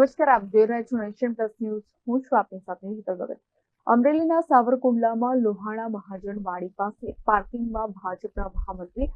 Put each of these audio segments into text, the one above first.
નમસ્કાર, આપ જોઈ રહ્યા છો નેશન પ્લસ ન્યૂઝ. હું છું આપની સાથે હિતલ ભગત. અમરેલીના સાવરકુંડલામાં લોહાણા મહાજન વાડી પાસે પાર્કિંગમાં ભાજપના મહામંત્રી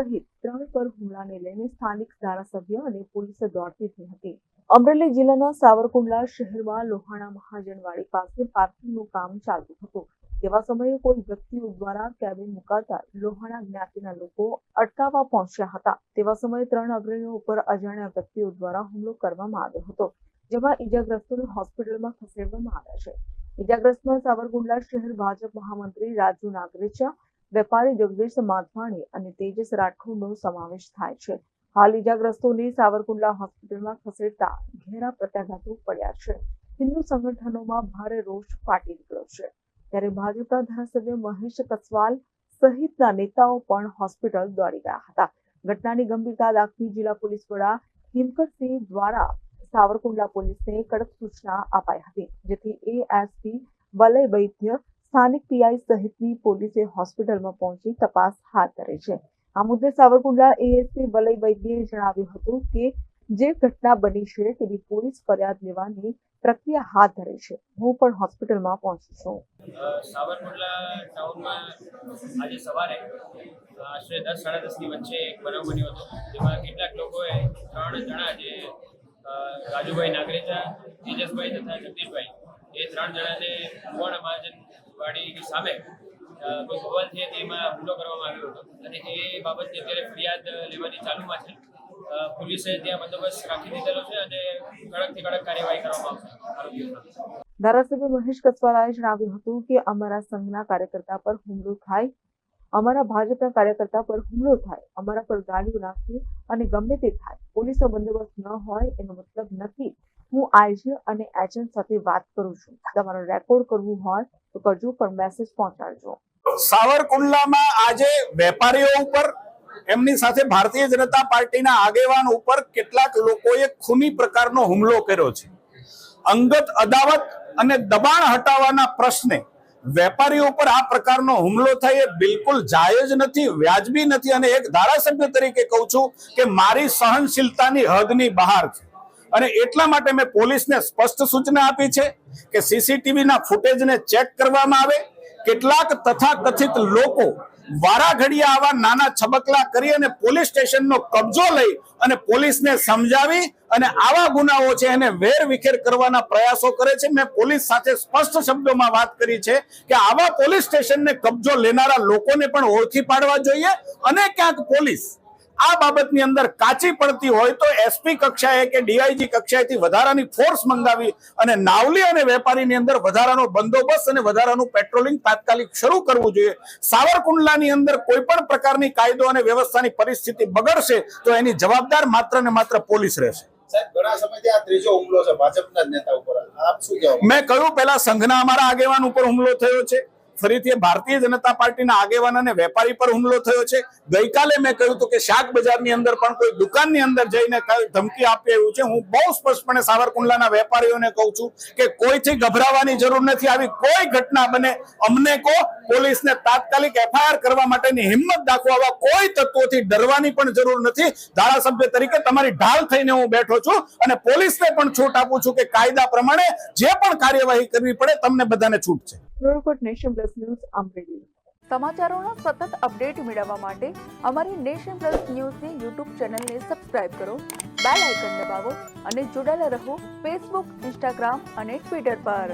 સહિત 3 પર હુમલાને લઈને સ્થાનિક ધારાસભ્ય અને પોલીસ દોડતી થઈ હતી. અમરેલી જિલ્લાના સાવરકુંડલા શહેરમાં લોહાણા મહાજન વાડી પાસે પાર્કિંગનું કામ ચાલતું હતું. તેવા સમયે કોઈ વ્યક્તિઓ દ્વારા કેબિન મુકાતા લોહાણા જ્ઞાતિના લોકો અટકાવવા પહોંચ્યા હતા. તેવા સમયે 3 અગ્રણીઓ ઉપર અજાણ્યા વ્યક્તિઓ દ્વારા હુમલો કરવામાં આવ્યો હતો, જેમાં ઈજાગ્રસ્તોને હોસ્પિટલમાં ખસેડવામાં આવ્યા છે. ઈજાગ્રસ્તમાં સાવરકુંડલા શહેર ભાજપ મહામંત્રી રાજુ નાગરેચા, વેપારી જગદીશ માધવાણી અને તેજસ રાઠોડનો સમાવેશ થાય છે. હાલ ઈજાગ્રસ્તોને સાવરકુંડલા હોસ્પિટલમાં ખસેડતા ઘેરા પ્રત્યાઘાતો પડ્યા છે. હિન્દુ સંગઠનોમાં ભારે રોષ ફાટી નીકળ્યો છે. ત્યારે ભાજપના ધારાસભ્ય મહેશ કસવાલ સહિતના નેતાઓ પણ હોસ્પિટલ દોડી ગયા હતા. ઘટનાની ગંભીરતા દાખવી જિલ્લા પોલીસ વડા હિમકરસિંહ દ્વારા સાવરકુંડલા પોલીસને કડક સૂચના અપાઈ હતી, જેથી એએસપી વલય વૈદ્ય, સ્થાનિક પીઆઈ સહિતની પોલીસે હોસ્પિટલમાં પહોંચી તપાસ હાથ ધરી છે. આ મુદ્દે સાવરકુંડલા એએસપી વલય વૈદ્યએ જણાવ્યું હતું કે જે ઘટના બની છે તેની પોલીસ ફરિયાદ લેવાની પ્રક્રિયા હાથ ધરી છે. હું પણ હોસ્પિટલમાં પહોંચી છું. સાવરકુંડલા ટાઉનમાં આજે સવારે આશરે 10-10:30 ની વચ્ચે એક બનાવ બન્યો હતો, જેમાં કેટલાક લોકોએ 3 જણા જે રાજુભાઈ નાગરેચા, તેજસભાઈ તથા જગદીશભાઈ, એ 3 જણાને લોહાણા મહાજન વાડીની સામે કોઈ ભવન છે તેમાં હુમલો કરવામાં આવ્યો હતો અને એ બાબતની અત્યારે ફરિયાદ લેવાની ચાલુમાં છે. પોલીસે ત્યાં બંદોબસ્ત રાખી દીધેલો છે અને કડકથી કડક કાર્યવાહી કરવામાં આવશે. ધારાસભ્ય મહેશ કસવાલાએ જણાવ્યું હતું કે અમારા સંઘના કાર્યકર્તા પર હુમલો થાય, અમારા ભાજપના કાર્યકર્તા પર હુમલો થાય, અમારા પર ગાડીઓ નાખી અને ગમે તે થાય, પોલીસનો બંદોબસ્ત ન હોય એનો મતલબ નથી. હું આઈજી અને એજન્ટ સાથે વાત કરું છું. તમારો રેકોર્ડ કરવું હોય તો કરજો, પણ મેસેજ પહોંચાડજો. સાવરકુંડલામાં આજે વેપારીઓ ઉપર, એમની સાથે ભારતીય જનતા પાર્ટીના આગેવાન ઉપર કેટલાક લોકોએ ખૂની પ્રકારનો હુમલો કર્યો છે. અંગત અદાવત અને દબાણ હટાવવાના પ્રશ્ને વેપારીઓ ઉપર આ પ્રકારનો હુમલો થાય એ બિલકુલ જાયજ નથી, વ્યાજબી નથી. અને એક ધારાસભ્ય તરીકે કહું છું કે મારી સહનશીલતાની હદની બહાર છે અને એટલા માટે મેં પોલીસને સ્પષ્ટ સૂચના આપી છે કે સીસીટીવીના ફૂટેજને ચેક કરવામાં આવે. કેટલાક તથાકથિત લોકો વારા ઘડિયા આવા નાના છબકલા કરી અને પોલીસ સ્ટેશનનો કબજો લઈ અને પોલીસને સમજાવી અને આવા ગુનાઓ છે એને વેર વિખેર કરવાના પ્રયાસો કરે છે. મેં પોલીસ સાથે સ્પષ્ટ શબ્દોમાં વાત કરી છે કે આવા પોલીસ સ્ટેશનને કબજો લેનારા લોકોને પણ ઓળખી પાડવા જોઈએ અને ક્યાંક પોલીસ આ બાબતની અંદર કાચી પડતી હોય તો એસપી કક્ષાએ કે ડીઆઈજી કક્ષાએથી વધારાની ફોર્સ મંગાવી અને નાવલી અને વેપારીની અંદર વધારાનો બંદોબસ્ત અને વધારાનું પેટ્રોલિંગ તાત્કાલિક શરૂ કરવું જોઈએ. સાવરકુંડલાની અંદર કોઈ પણ પ્રકારની કાયદો અને વ્યવસ્થાની પરિસ્થિતિ બગડશે તો એની જવાબદાર માત્ર ને માત્ર પોલીસ રહેશે. ઘણા સમયથી આ ત્રીજો હુમલો છે ભાજપના નેતા ઉપર, આપ શું કહેવા? મેં કહ્યું પહેલા સંઘના અમારા આગેવાન ઉપર હુમલો થયો છે, ફરીથી ભારતીય જનતા પાર્ટીના આગેવાન અને વેપારી પર હુમલો થયો છે. ગઈકાલે મેં કહ્યું હતું કે શાક બજારની અંદર પણ કોઈ દુકાનની અંદર જઈને ધમકી આપી આવ્યું છે. હું બહુ સ્પષ્ટપણે સાવરકુંડલાના વેપારીઓને કહું છું કે કોઈથી ગભરાવાની જરૂર નથી. આવી કોઈ ઘટના બને અમને કહો, પોલીસને તાત્કાલિક એફઆઈઆર કરવા માટેની હિંમત દાખવો. આવા કોઈ તત્વોથી ડરવાની પણ જરૂર નથી. ધારાસભ્ય તરીકે તમારી ઢાલ થઈને હું બેઠો છું અને પોલીસને પણ છૂટ આપું છું કે કાયદા પ્રમાણે જે પણ કાર્યવાહી કરવી પડે તમને બધાને છૂટ છે. Nation plus news Amreli. સમાચારોના સતત અપડેટ મેળવવા માટે અમારી નેશન પ્લસ ન્યૂઝની યુટ્યુબ ચેનલને સબસ્ક્રાઇબ કરો, બેલ આઇકન દબાવો અને જોડાયેલા રહો ફેસબુક, ઇન્સ્ટાગ્રામ અને ટ્વિટર પર.